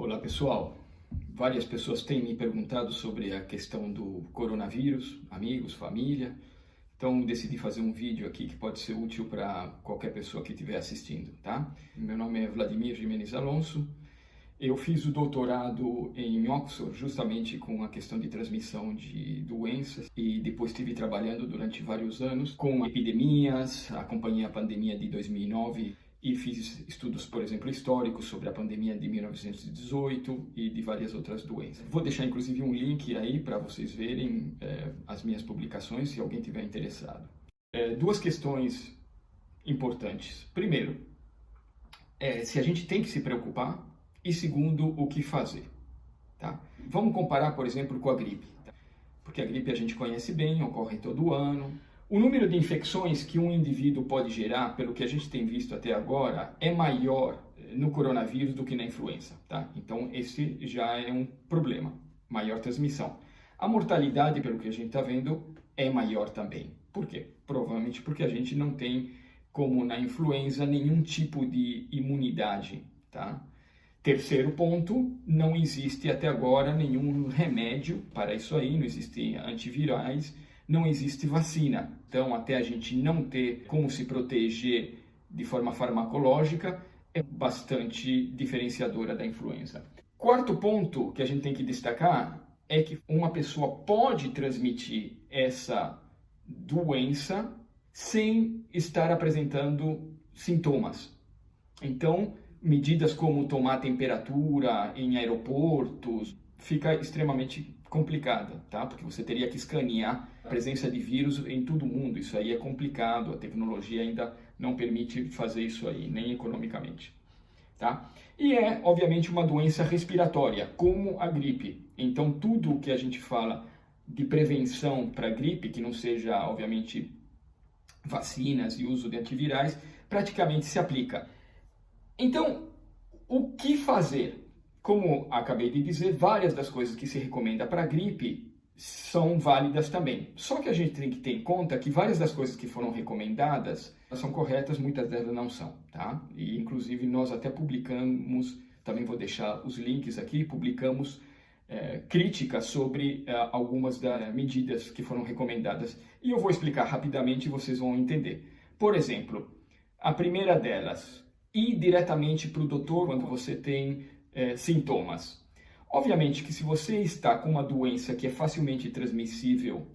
Olá pessoal, várias pessoas têm me perguntado sobre a questão do coronavírus, amigos, família, então decidi fazer um vídeo aqui que pode ser útil para qualquer pessoa que estiver assistindo, tá? Meu nome é Vladimir Jimenez Alonso, eu fiz o doutorado em Oxford justamente com a questão de transmissão de doenças e depois estive trabalhando durante vários anos com epidemias, acompanhei a pandemia de 2009 e fiz estudos, por exemplo, históricos sobre a pandemia de 1918 e de várias outras doenças. Vou deixar, inclusive, um link aí para vocês verem as minhas publicações, se alguém tiver interessado. Duas questões importantes. Primeiro, se a gente tem que se preocupar e, segundo, o que fazer. Tá? Vamos comparar, por exemplo, com a gripe. Tá? Porque a gripe a gente conhece bem, ocorre todo ano. O número de infecções que um indivíduo pode gerar, pelo que a gente tem visto até agora, é maior no coronavírus do que na influenza, tá? Então, esse já é um problema, maior transmissão. A mortalidade, pelo que a gente está vendo, é maior também. Por quê? Provavelmente porque a gente não tem, como na influenza, nenhum tipo de imunidade, tá? Terceiro ponto, não existe até agora nenhum remédio para isso aí, não existem antivirais, não existe vacina. Então, até a gente não ter como se proteger de forma farmacológica, é bastante diferenciadora da influenza. Quarto ponto que a gente tem que destacar é que uma pessoa pode transmitir essa doença sem estar apresentando sintomas. Então, medidas como tomar temperatura em aeroportos fica extremamente complicada, tá? Porque você teria que escanear a presença de vírus em todo mundo. Isso aí é complicado, a tecnologia ainda não permite fazer isso aí, nem economicamente, tá? E é, obviamente, uma doença respiratória, como a gripe. Então, tudo que a gente fala de prevenção para gripe, que não seja, obviamente, vacinas e uso de antivirais, praticamente se aplica. Então, o que fazer? Como acabei de dizer, várias das coisas que se recomenda para a gripe são válidas também. Só que a gente tem que ter em conta que várias das coisas que foram recomendadas são corretas, muitas delas não são, tá? E inclusive nós até publicamos, também vou deixar os links aqui, publicamos críticas sobre algumas das medidas que foram recomendadas. E eu vou explicar rapidamente e vocês vão entender. Por exemplo, a primeira delas, ir diretamente para o doutor quando você tem sintomas. Obviamente que se você está com uma doença que é facilmente transmissível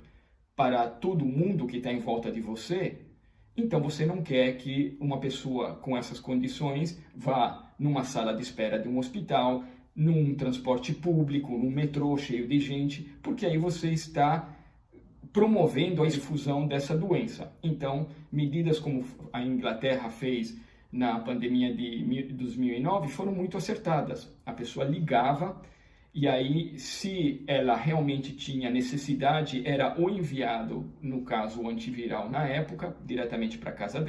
para todo mundo que está em volta de você, então você não quer que uma pessoa com essas condições vá numa sala de espera de um hospital, num transporte público, num metrô cheio de gente, porque aí você está promovendo a difusão dessa doença. Então, medidas como a Inglaterra fez na pandemia de 2009 foram muito acertadas. A pessoa ligava e aí, se ela realmente tinha necessidade, era ou enviado, no caso, o antiviral na época, diretamente para a casa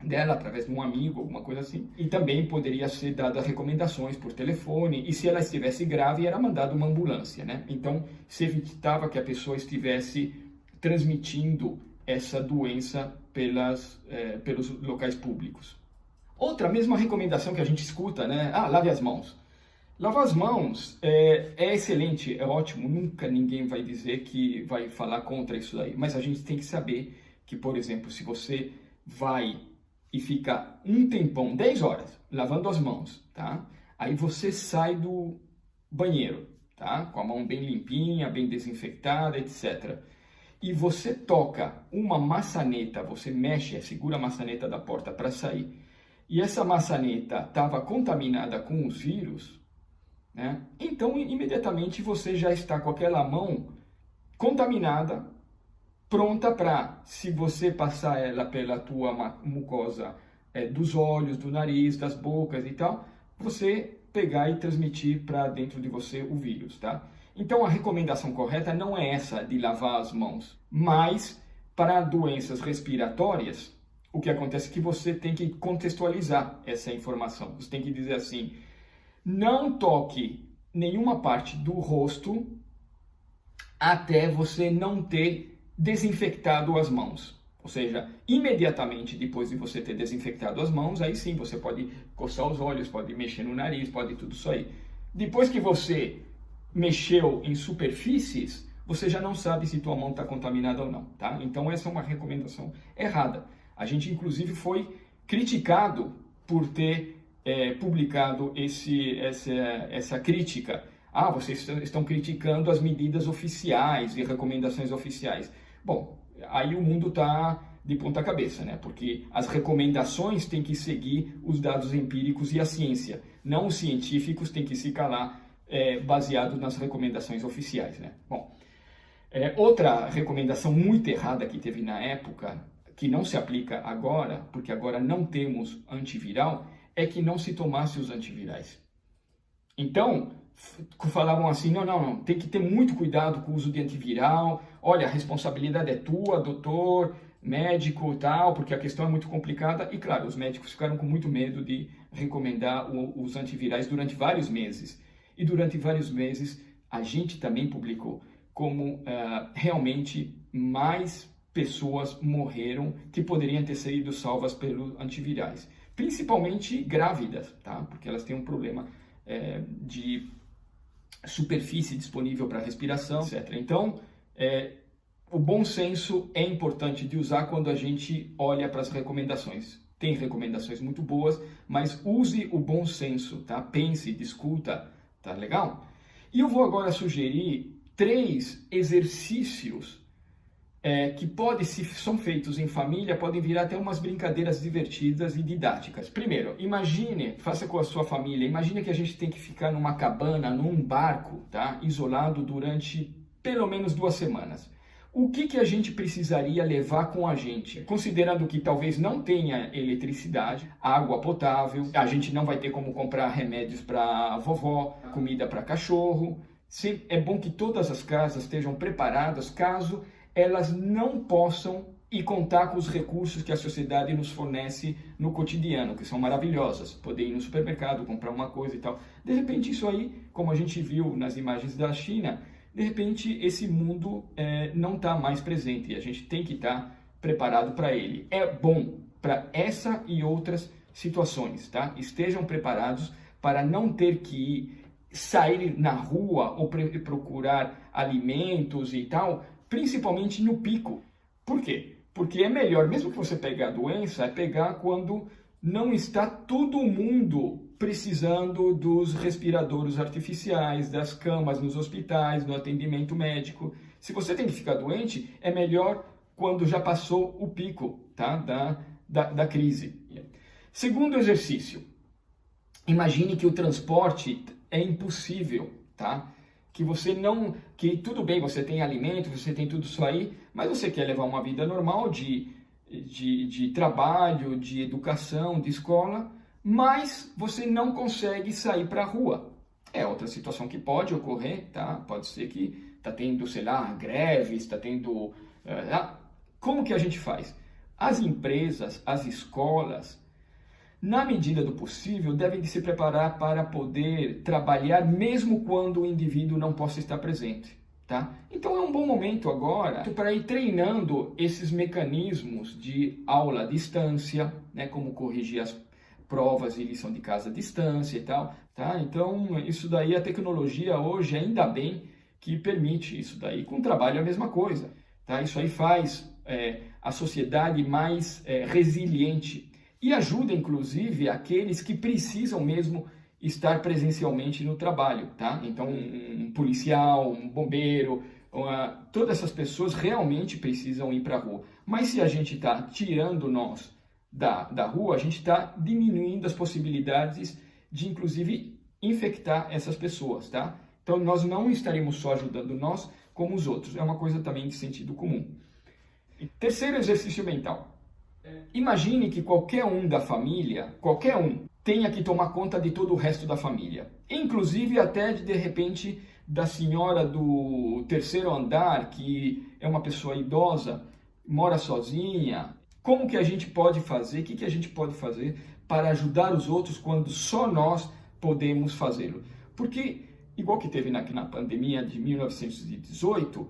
dela, através de um amigo, alguma coisa assim. E também poderia ser dadas recomendações por telefone, e se ela estivesse grave, era mandada uma ambulância, né? Então, se evitava que a pessoa estivesse transmitindo essa doença pelos locais públicos. Outra mesma recomendação que a gente escuta, né? Lave as mãos. Lavar as mãos é excelente, é ótimo, nunca ninguém vai dizer que vai falar contra isso aí. Mas a gente tem que saber que, por exemplo, se você vai e fica um tempão, 10 horas, lavando as mãos, tá? Aí você sai do banheiro, tá? Com a mão bem limpinha, bem desinfectada, etc. E você toca uma maçaneta, você mexe, segura a maçaneta da porta para sair, e essa maçaneta estava contaminada com os vírus, né? Então, imediatamente você já está com aquela mão contaminada, pronta para, se você passar ela pela tua mucosa dos olhos, do nariz, das bocas e tal, você pegar e transmitir para dentro de você o vírus, tá? Então, a recomendação correta não é essa de lavar as mãos, mas para doenças respiratórias, o que acontece é que você tem que contextualizar essa informação. Você tem que dizer assim, não toque nenhuma parte do rosto até você não ter desinfectado as mãos. Ou seja, imediatamente depois de você ter desinfectado as mãos, aí sim você pode coçar os olhos, pode mexer no nariz, pode tudo isso aí. Depois que você mexeu em superfícies, você já não sabe se tua mão está contaminada ou não, tá? Então essa é uma recomendação errada. A gente inclusive foi criticado por ter publicado essa crítica. Ah, vocês estão criticando as medidas oficiais e recomendações oficiais. Bom, aí o mundo está de ponta cabeça, né? Porque as recomendações têm que seguir os dados empíricos e a ciência. Não os científicos têm que se calar baseado nas recomendações oficiais, né? Bom, outra recomendação muito errada que teve na época, que não se aplica agora, porque agora não temos antiviral, é que não se tomasse os antivirais. Então, falavam assim, não, tem que ter muito cuidado com o uso de antiviral, olha, a responsabilidade é tua, doutor, médico e tal, porque a questão é muito complicada. E claro, os médicos ficaram com muito medo de recomendar os antivirais durante vários meses. E durante vários meses a gente também publicou como realmente mais pessoas morreram que poderiam ter sido salvas pelos antivirais. Principalmente grávidas, tá? Porque elas têm um problema de superfície disponível para respiração, etc. Então, o bom senso é importante de usar quando a gente olha para as recomendações. Tem recomendações muito boas, mas use o bom senso, tá? Pense, discuta, tá legal? E eu vou agora sugerir 3 exercícios que se são feitos em família, podem virar até umas brincadeiras divertidas e didáticas. Primeiro, faça com a sua família, imagine que a gente tem que ficar numa cabana, num barco, tá? Isolado durante pelo menos 2 semanas. O que a gente precisaria levar com a gente? Considerando que talvez não tenha eletricidade, água potável, a gente não vai ter como comprar remédios para vovó, comida para cachorro. É bom que todas as casas estejam preparadas caso elas não possam contar com os recursos que a sociedade nos fornece no cotidiano, que são maravilhosas. Poder ir no supermercado, comprar uma coisa e tal. De repente isso aí, como a gente viu nas imagens da China, de repente esse mundo não está mais presente e a gente tem que estar preparado para ele. É bom para essa e outras situações, tá? Estejam preparados para não ter que sair na rua ou procurar alimentos e tal, principalmente no pico. Por quê? Porque é melhor, mesmo que você pegue a doença, pegar quando não está todo mundo precisando dos respiradores artificiais, das camas nos hospitais, do atendimento médico. Se você tem que ficar doente, é melhor quando já passou o pico, tá? da crise. Segundo exercício, imagine que o transporte é impossível, tá? Que tudo bem, você tem alimento, você tem tudo isso aí, mas você quer levar uma vida normal de trabalho, de educação, de escola, mas você não consegue sair para a rua. É outra situação que pode ocorrer, tá? Pode ser que está tendo, sei lá, greves, está tendo... Como que a gente faz? As empresas, as escolas, na medida do possível, devem se preparar para poder trabalhar mesmo quando o indivíduo não possa estar presente, tá? Então é um bom momento agora para ir treinando esses mecanismos de aula à distância, né? Como corrigir as provas e lição de casa à distância e tal, tá? Então isso daí, a tecnologia hoje, ainda bem que permite isso daí. Com o trabalho é a mesma coisa, tá? Isso aí faz a sociedade mais resiliente. E ajuda, inclusive, aqueles que precisam mesmo estar presencialmente no trabalho, tá? Então, um policial, um bombeiro, todas essas pessoas realmente precisam ir para a rua. Mas se a gente está tirando nós da rua, a gente está diminuindo as possibilidades de, inclusive, infectar essas pessoas, tá? Então, nós não estaremos só ajudando nós, como os outros. É uma coisa também de sentido comum. Terceiro exercício mental. Imagine que qualquer um da família, tenha que tomar conta de todo o resto da família. Inclusive até, de repente, da senhora do 3º andar, que é uma pessoa idosa, mora sozinha. Como que a gente pode fazer? O que a gente pode fazer para ajudar os outros quando só nós podemos fazê-lo? Porque, igual que teve na pandemia de 1918,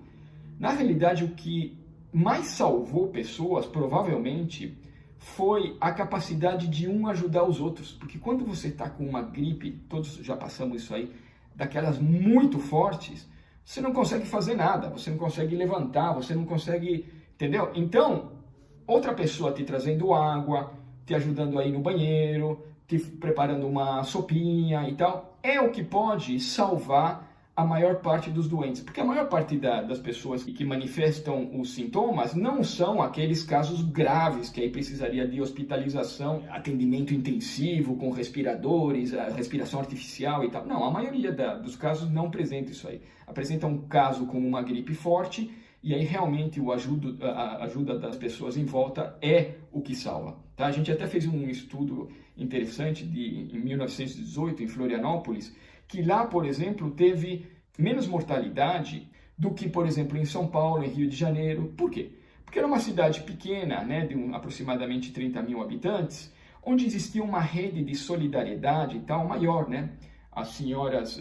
na realidade o que mais salvou pessoas, provavelmente, foi a capacidade de um ajudar os outros. Porque quando você está com uma gripe, todos já passamos isso aí, daquelas muito fortes, você não consegue fazer nada, você não consegue levantar, você não consegue, entendeu? Então, outra pessoa te trazendo água, te ajudando aí no banheiro, te preparando uma sopinha e tal, é o que pode salvar a maior parte dos doentes. Porque a maior parte das pessoas que manifestam os sintomas não são aqueles casos graves, que aí precisaria de hospitalização, atendimento intensivo com respiradores, a respiração artificial e tal. Não, a maioria dos casos não apresenta isso aí. Apresenta um caso como uma gripe forte, e aí realmente a ajuda das pessoas em volta é o que salva. Tá? A gente até fez um estudo interessante em 1918 em Florianópolis, que lá, por exemplo, teve menos mortalidade do que, por exemplo, em São Paulo, em Rio de Janeiro. Por quê? Porque era uma cidade pequena, né, de aproximadamente 30 mil habitantes, onde existia uma rede de solidariedade e tal maior, né? As senhoras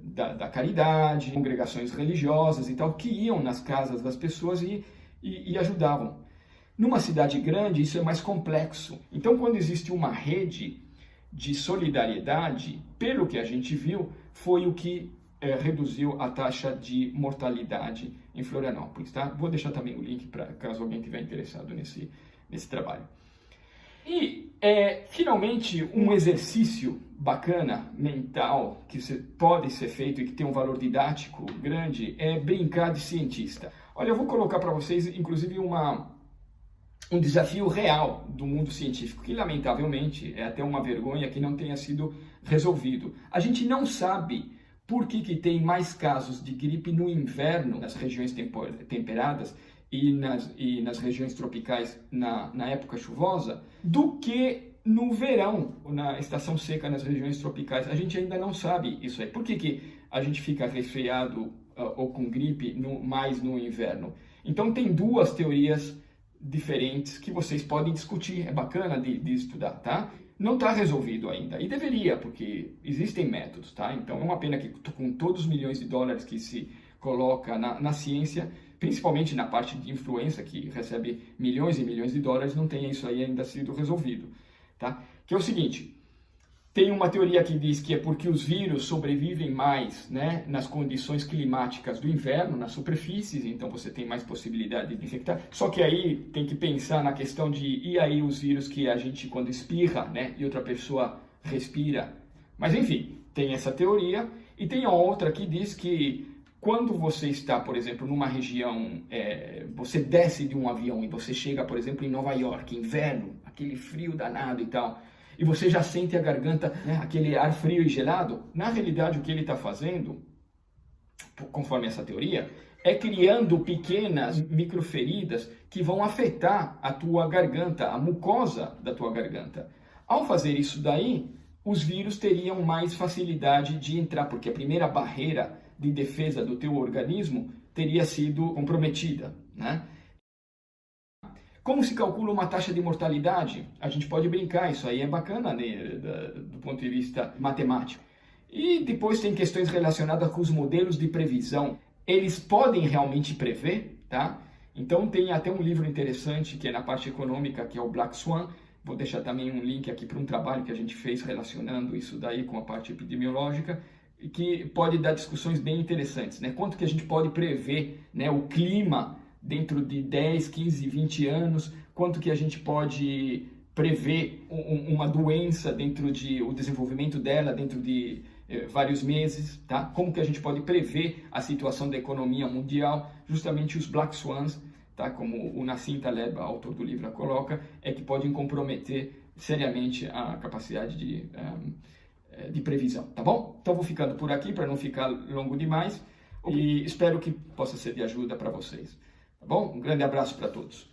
da caridade, congregações religiosas e tal, que iam nas casas das pessoas e ajudavam. Numa cidade grande, isso é mais complexo. Então, quando existe uma rede de solidariedade, pelo que a gente viu, foi o que reduziu a taxa de mortalidade em Florianópolis. Tá? Vou deixar também o link para caso alguém estiver interessado nesse trabalho. E, finalmente, um exercício bacana, mental, que pode ser feito e que tem um valor didático grande, é brincar de cientista. Olha, eu vou colocar para vocês, inclusive, um desafio real do mundo científico, que, lamentavelmente, é até uma vergonha que não tenha sido resolvido. A gente não sabe por que tem mais casos de gripe no inverno, nas regiões temperadas, e nas regiões tropicais na época chuvosa, do que no verão, na estação seca nas regiões tropicais. A gente ainda não sabe isso aí. Por que a gente fica resfriado ou com gripe mais no inverno? Então tem duas teorias diferentes que vocês podem discutir. É bacana de estudar, tá? Não está resolvido ainda. E deveria, porque existem métodos, tá? Então é uma pena que com todos os milhões de dólares que se coloca na ciência, principalmente na parte de influenza, que recebe milhões e milhões de dólares, não tenha isso aí ainda sido resolvido, tá? Que é o seguinte, tem uma teoria que diz que é porque os vírus sobrevivem mais, né, nas condições climáticas do inverno, nas superfícies, então você tem mais possibilidade de infectar. Só que aí tem que pensar na questão e aí os vírus que a gente, quando espirra, né, e outra pessoa respira. Mas enfim, tem essa teoria, e tem a outra que diz que quando você está, por exemplo, numa região, você desce de um avião e você chega, por exemplo, em Nova York, inverno, aquele frio danado e tal, e você já sente a garganta, né, aquele ar frio e gelado, na realidade o que ele está fazendo, conforme essa teoria, é criando pequenas microferidas que vão afetar a tua garganta, a mucosa da tua garganta. Ao fazer isso daí, os vírus teriam mais facilidade de entrar, porque a primeira barreira de defesa do teu organismo teria sido comprometida, né? Como se calcula uma taxa de mortalidade? A gente pode brincar, isso aí é bacana, né, do ponto de vista matemático. E depois tem questões relacionadas com os modelos de previsão. Eles podem realmente prever, tá? Então tem até um livro interessante que é na parte econômica, que é o Black Swan. Vou deixar também um link aqui para um trabalho que a gente fez relacionando isso daí com a parte epidemiológica, que pode dar discussões bem interessantes, né? Quanto que a gente pode prever, né, o clima dentro de 10, 15, 20 anos, quanto que a gente pode prever uma doença dentro o desenvolvimento dela dentro de vários meses, tá? Como que a gente pode prever a situação da economia mundial, justamente os Black Swans, tá? Como o Nassim Taleb, autor do livro, coloca, é que podem comprometer seriamente a capacidade de previsão, tá bom? Então vou ficando por aqui para não ficar longo demais e espero que possa ser de ajuda para vocês, tá bom? Um grande abraço para todos.